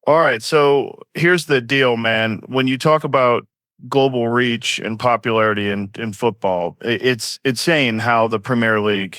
All right, so here's the deal, man. When you talk about global reach and popularity in football, it's insane how the Premier League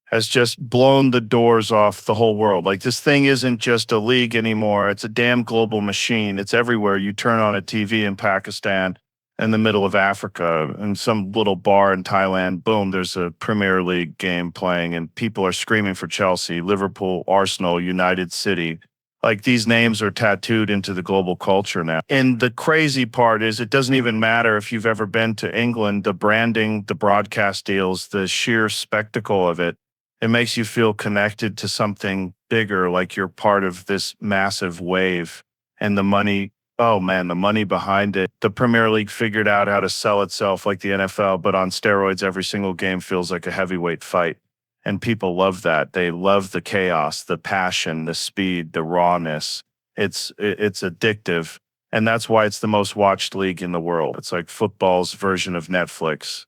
has just blown the doors off the whole world. Like this thing isn't just a league anymore. It's a damn global machine. It's everywhere. You turn on a TV in Pakistan, in the middle of Africa, in some little bar in Thailand, boom, there's a Premier League game playing and people are screaming for Chelsea, Liverpool, Arsenal, United City. Like these names are tattooed into the global culture now. And the crazy part is it doesn't even matter if you've ever been to England, the branding, the broadcast deals, the sheer spectacle of it, it makes you feel connected to something bigger, like you're part of this massive wave. And the money, oh man, the money behind it. The Premier League figured out how to sell itself like the NFL, but on steroids, every single game feels like a heavyweight fight. And people love that. They love the chaos, the passion, the speed, the rawness. It's addictive. And that's why it's the most watched league in the world. It's like football's version of Netflix.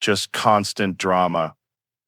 Just constant drama,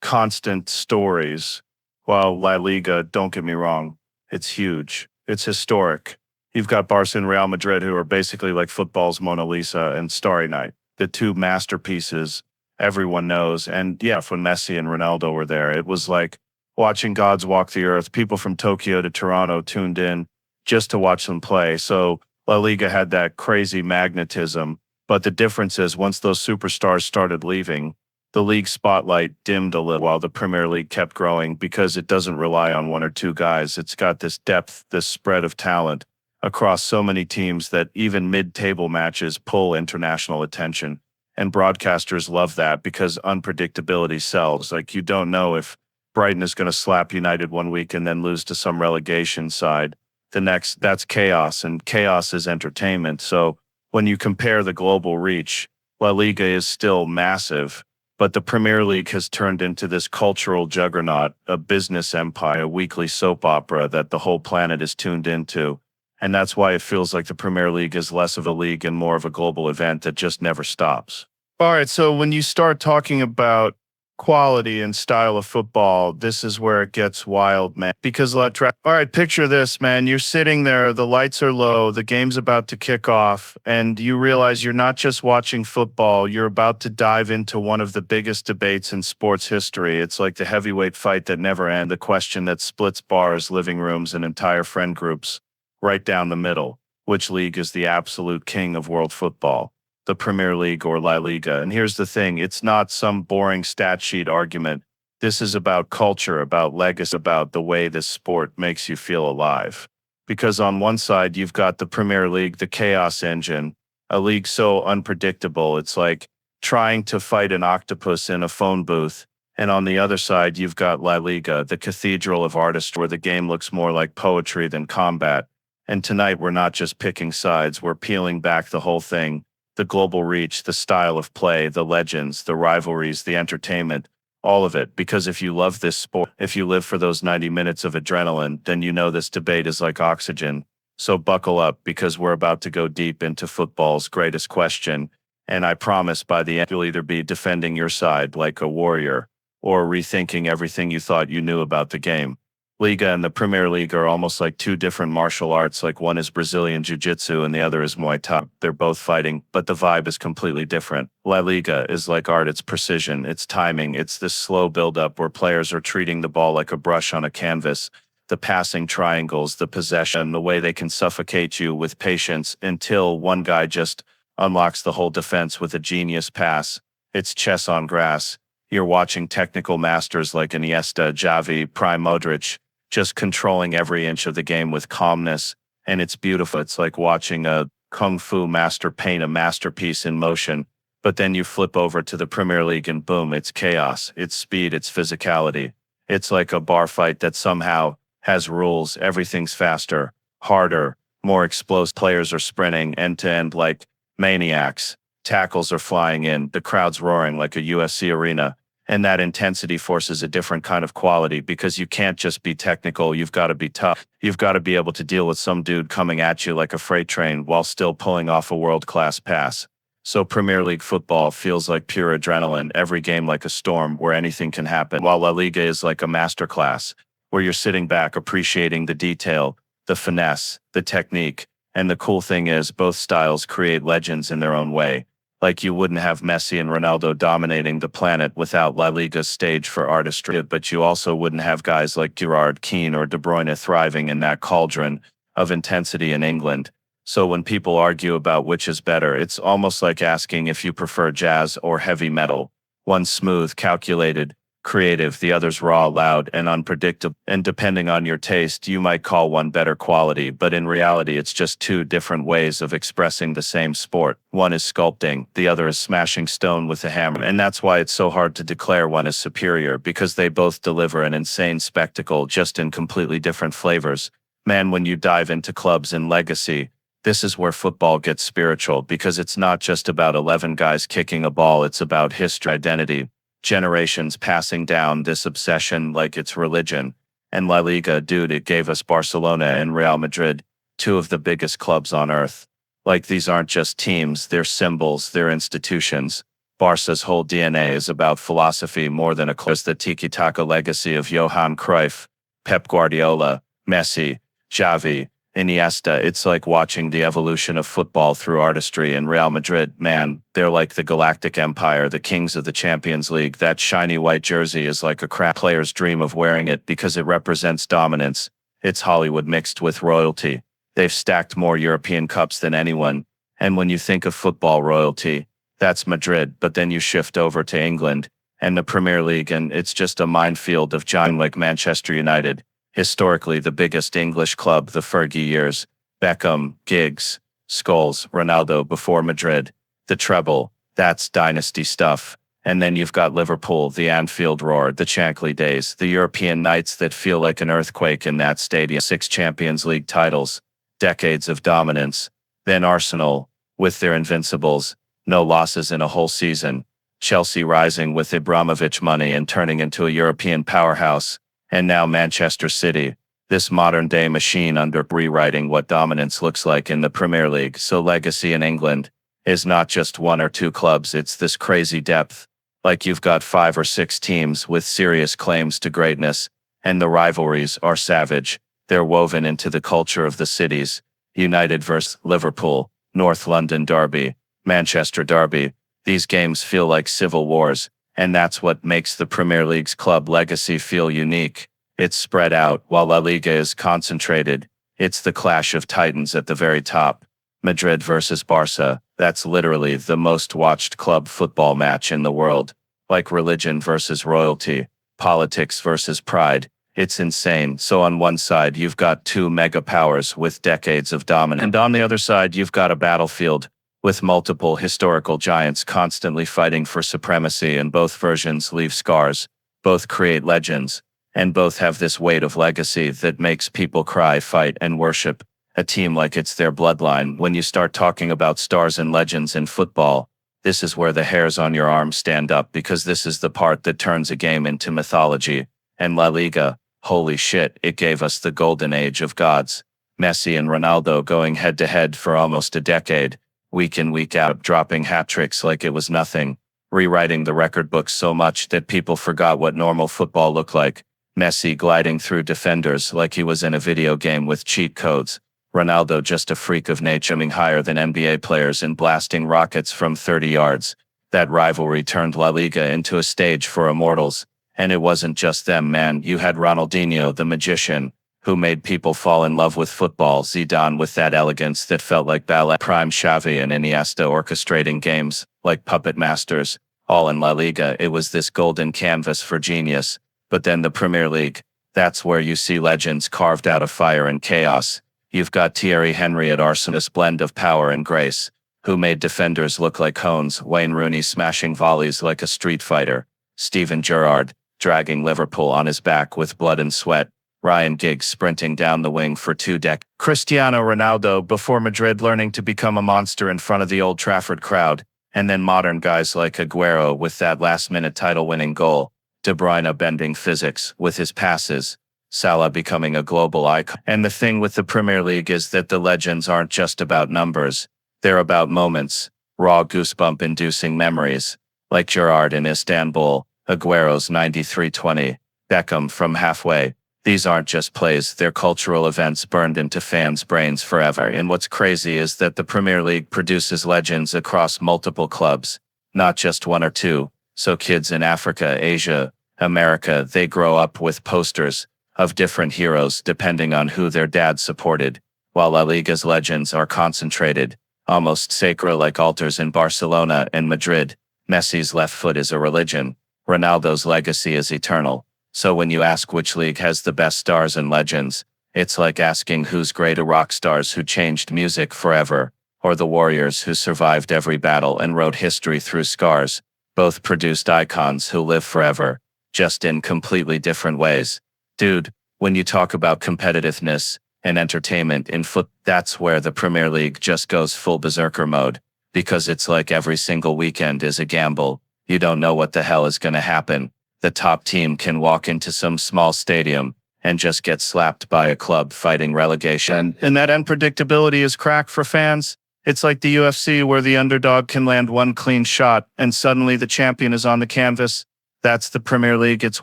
constant stories. While La Liga, don't get me wrong, it's huge. It's historic. You've got Barca and Real Madrid, who are basically like football's Mona Lisa and Starry Night, the two masterpieces everyone knows. And yeah, when Messi and Ronaldo were there, it was like watching gods walk the earth. People from Tokyo to Toronto tuned in just to watch them play. So La Liga had that crazy magnetism. But the difference is once those superstars started leaving, the league spotlight dimmed a little while the Premier League kept growing because it doesn't rely on one or two guys. It's got this depth, this spread of talent across so many teams that even mid-table matches pull international attention. And broadcasters love that because unpredictability sells. Like you don't know if Brighton is going to slap United one week and then lose to some relegation side. The next, that's chaos, and chaos is entertainment. So when you compare the global reach, La Liga is still massive, but the Premier League has turned into this cultural juggernaut, a business empire, a weekly soap opera that the whole planet is tuned into. And that's why it feels like the Premier League is less of a league and more of a global event that just never stops. All right. So when you start talking about quality and style of football, this is where it gets wild, man. Because all right, picture this, man. You're sitting there, the lights are low, the game's about to kick off, and you realize you're not just watching football, you're about to dive into one of the biggest debates in sports history. It's like the heavyweight fight that never ends, the question that splits bars, living rooms, and entire friend groups right down the middle. Which league is the absolute king of world football? The Premier League or La Liga? And here's the thing, it's not some boring stat sheet argument. This is about culture, about legacy, about the way this sport makes you feel alive. Because on one side, you've got the Premier League, the chaos engine, a league so unpredictable, it's like trying to fight an octopus in a phone booth. And on the other side, you've got La Liga, the cathedral of artistry, where the game looks more like poetry than combat. And tonight, we're not just picking sides, we're peeling back the whole thing. The global reach, the style of play, the legends, the rivalries, the entertainment, all of it. Because if you love this sport, if you live for those 90 minutes of adrenaline, then you know this debate is like oxygen. So buckle up because we're about to go deep into football's greatest question. And I promise by the end, you'll either be defending your side like a warrior or rethinking everything you thought you knew about the game. Liga and the Premier League are almost like two different martial arts. Like one is Brazilian Jiu-Jitsu and the other is Muay Thai. They're both fighting, but the vibe is completely different. La Liga is like art. It's precision, it's timing, it's this slow build-up where players are treating the ball like a brush on a canvas. The passing triangles, the possession, the way they can suffocate you with patience until one guy just unlocks the whole defense with a genius pass. It's chess on grass. You're watching technical masters like Iniesta, Xavi, Prime Modric, just controlling every inch of the game with calmness. And it's beautiful. It's like watching a kung fu master paint a masterpiece in motion. But then you flip over to the Premier League and boom, it's chaos, it's speed, it's physicality. It's like a bar fight that somehow has rules. Everything's faster, harder, more explosive. Players are sprinting end to end like maniacs. Tackles are flying in, the crowd's roaring like a UFC arena. And that intensity forces a different kind of quality because you can't just be technical, you've got to be tough. You've got to be able to deal with some dude coming at you like a freight train while still pulling off a world-class pass. So Premier League football feels like pure adrenaline, every game like a storm where anything can happen, while La Liga is like a masterclass where you're sitting back appreciating the detail, the finesse, the technique. And the cool thing is both styles create legends in their own way. Like you wouldn't have Messi and Ronaldo dominating the planet without La Liga's stage for artistry, but you also wouldn't have guys like Gerrard, Keane, or De Bruyne thriving in that cauldron of intensity in England. So when people argue about which is better, it's almost like asking if you prefer jazz or heavy metal. One's smooth, calculated, creative, the other's raw, loud, and unpredictable. And depending on your taste, you might call one better quality, but in reality, it's just two different ways of expressing the same sport. One is sculpting, the other is smashing stone with a hammer. And that's why it's so hard to declare one as superior, because they both deliver an insane spectacle, just in completely different flavors. Man, when you dive into clubs and legacy, this is where football gets spiritual, because it's not just about 11 guys kicking a ball, it's about history, identity, generations passing down this obsession like it's religion. And La Liga, dude, it gave us Barcelona and Real Madrid, two of the biggest clubs on earth. Like, these aren't just teams, they're symbols, they're institutions. Barca's whole DNA is about philosophy more than a club. The tiki-taka legacy of Johan Cruyff, Pep Guardiola, Messi, Xavi, Iniesta. It's like watching the evolution of football through artistry. In Real Madrid, man, they're like the Galactic Empire, the kings of the Champions League. That shiny white jersey is like a crap player's dream of wearing it because it represents dominance. It's Hollywood mixed with royalty. They've stacked more European cups than anyone. And when you think of football royalty, that's Madrid. But then you shift over to England and the Premier League, and it's just a minefield of giants like Manchester United. Historically the biggest English club, the Fergie years, Beckham, Giggs, Scholes, Ronaldo before Madrid, the treble, that's dynasty stuff. And then you've got Liverpool, the Anfield roar, the Shankly days, the European nights that feel like an earthquake in that stadium, 6 Champions League titles, decades of dominance. Then Arsenal, with their invincibles, no losses in a whole season. Chelsea rising with Abramovich money and turning into a European powerhouse. And now Manchester City, this modern-day machine under rewriting what dominance looks like in the Premier League. So legacy in England is not just 1 or 2 clubs, it's this crazy depth. Like you've got 5 or 6 teams with serious claims to greatness, and the rivalries are savage. They're woven into the culture of the cities. United versus Liverpool, North London derby, Manchester derby. These games feel like civil wars. And that's what makes the Premier League's club legacy feel unique. It's spread out, while La Liga is concentrated. It's the clash of titans at the very top. Madrid versus Barca, that's literally the most watched club football match in the world. Like religion versus royalty, politics versus pride. It's insane. So on one side, you've got 2 mega powers with decades of dominance. And on the other side, you've got a battlefield with multiple historical giants constantly fighting for supremacy, and both versions leave scars, both create legends, and both have this weight of legacy that makes people cry, fight, and worship a team like it's their bloodline. When you start talking about stars and legends in football, this is where the hairs on your arm stand up, because this is the part that turns a game into mythology. And La Liga, holy shit, it gave us the golden age of gods. Messi and Ronaldo going head-to-head for almost a decade. Week in, week out, dropping hat-tricks like it was nothing, rewriting the record books so much that people forgot what normal football looked like. Messi gliding through defenders like he was in a video game with cheat codes. Ronaldo just a freak of nature, aiming higher than NBA players and blasting rockets from 30 yards. That rivalry turned La Liga into a stage for immortals. And it wasn't just them, man. You had Ronaldinho, the magician, who made people fall in love with football. Zidane with that elegance that felt like ballet. Prime Xavi and Iniesta orchestrating games like puppet masters. All in La Liga, it was this golden canvas for genius. But then the Premier League, that's where you see legends carved out of fire and chaos. You've got Thierry Henry at Arsenal, this blend of power and grace, who made defenders look like cones. Wayne Rooney smashing volleys like a street fighter. Steven Gerrard dragging Liverpool on his back with blood and sweat. Ryan Giggs sprinting down the wing for 2 decades. Cristiano Ronaldo before Madrid learning to become a monster in front of the Old Trafford crowd. And then modern guys like Aguero with that last-minute title-winning goal. De Bruyne bending physics with his passes. Salah becoming a global icon. And the thing with the Premier League is that the legends aren't just about numbers. They're about moments. Raw goosebump-inducing memories. Like Gerrard in Istanbul, Aguero's 93-20, Beckham from halfway. These aren't just plays, they're cultural events burned into fans' brains forever. And what's crazy is that the Premier League produces legends across multiple clubs, not just one or two. So kids in Africa, Asia, America, they grow up with posters of different heroes depending on who their dad supported, while La Liga's legends are concentrated, almost sacred like altars in Barcelona and Madrid. Messi's left foot is a religion. Ronaldo's legacy is eternal. So when you ask which league has the best stars and legends, it's like asking who's greater rock stars who changed music forever, or the warriors who survived every battle and wrote history through scars. Both produced icons who live forever, just in completely different ways. Dude, when you talk about competitiveness and entertainment in foot, that's where the Premier League just goes full berserker mode, because it's like every single weekend is a gamble. You don't know what the hell is gonna happen. The top team can walk into some small stadium and just get slapped by a club fighting relegation. And that unpredictability is crack for fans. It's like the UFC where the underdog can land one clean shot and suddenly the champion is on the canvas. That's the Premier League. It's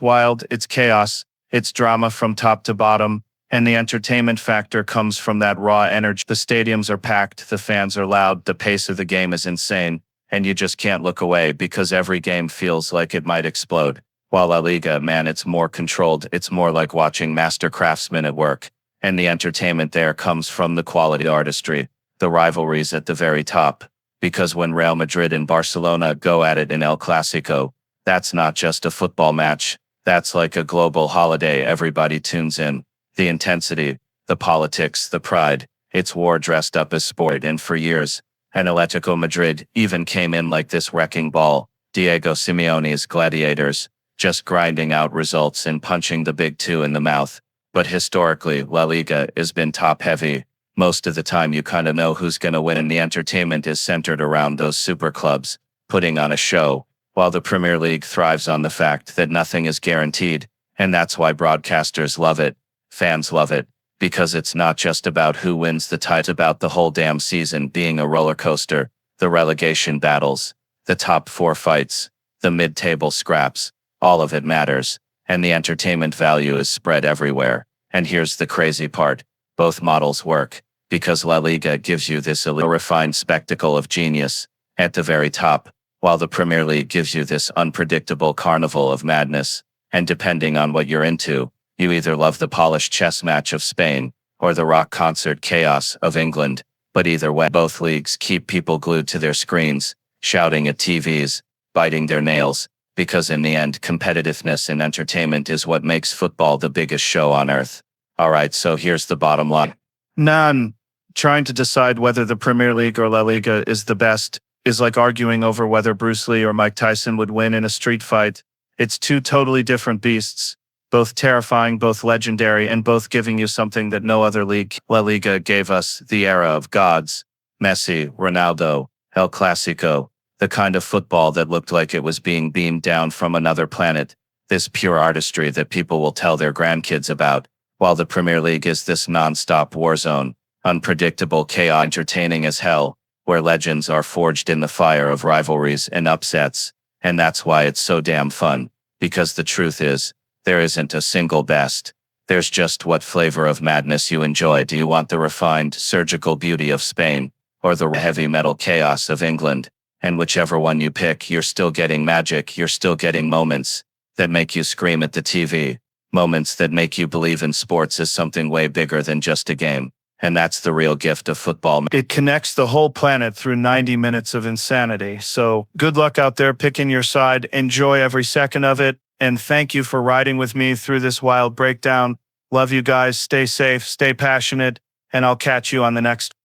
wild, it's chaos, it's drama from top to bottom, and the entertainment factor comes from that raw energy. The stadiums are packed, the fans are loud, the pace of the game is insane, and you just can't look away because every game feels like it might explode. While La Liga, man, it's more controlled. It's more like watching master craftsmen at work. And the entertainment there comes from the quality artistry, the rivalries at the very top. Because when Real Madrid and Barcelona go at it in El Clasico, that's not just a football match. That's like a global holiday. Everybody tunes in. The intensity, the politics, the pride. It's war dressed up as sport. And for years, Atletico Madrid even came in like this wrecking ball. Diego Simeone's gladiators, just grinding out results and punching the big two in the mouth. But historically, La Liga has been top-heavy. Most of the time you kind of know who's going to win, and the entertainment is centered around those super clubs, putting on a show, while the Premier League thrives on the fact that nothing is guaranteed, and that's why broadcasters love it, fans love it, because it's not just about who wins the title, it's about the whole damn season being a roller coaster, the relegation battles, the top four fights, the mid-table scraps. All of it matters, and the entertainment value is spread everywhere. And here's the crazy part. Both models work, because La Liga gives you this refined spectacle of genius at the very top, while the Premier League gives you this unpredictable carnival of madness. And depending on what you're into, you either love the polished chess match of Spain, or the rock concert chaos of England. But either way, both leagues keep people glued to their screens, shouting at TVs, biting their nails. Because in the end, competitiveness and entertainment is what makes football the biggest show on earth. All right, so here's the bottom line. None. Trying to decide whether the Premier League or La Liga is the best is like arguing over whether Bruce Lee or Mike Tyson would win in a street fight. It's two totally different beasts, both terrifying, both legendary, and both giving you something that no other league. La Liga gave us the era of gods, Messi, Ronaldo, El Clasico, the kind of football that looked like it was being beamed down from another planet, this pure artistry that people will tell their grandkids about, while the Premier League is this non-stop war zone, unpredictable chaos, entertaining as hell, where legends are forged in the fire of rivalries and upsets. And that's why it's so damn fun, because the truth is, there isn't a single best. There's just what flavor of madness you enjoy. Do you want the refined, surgical beauty of Spain, or the heavy metal chaos of England? And whichever one you pick, you're still getting magic, you're still getting moments that make you scream at the TV, moments that make you believe in sports as something way bigger than just a game. And that's the real gift of football. It connects the whole planet through 90 minutes of insanity. So good luck out there picking your side, enjoy every second of it, and thank you for riding with me through this wild breakdown. Love you guys, stay safe, stay passionate, and I'll catch you on the next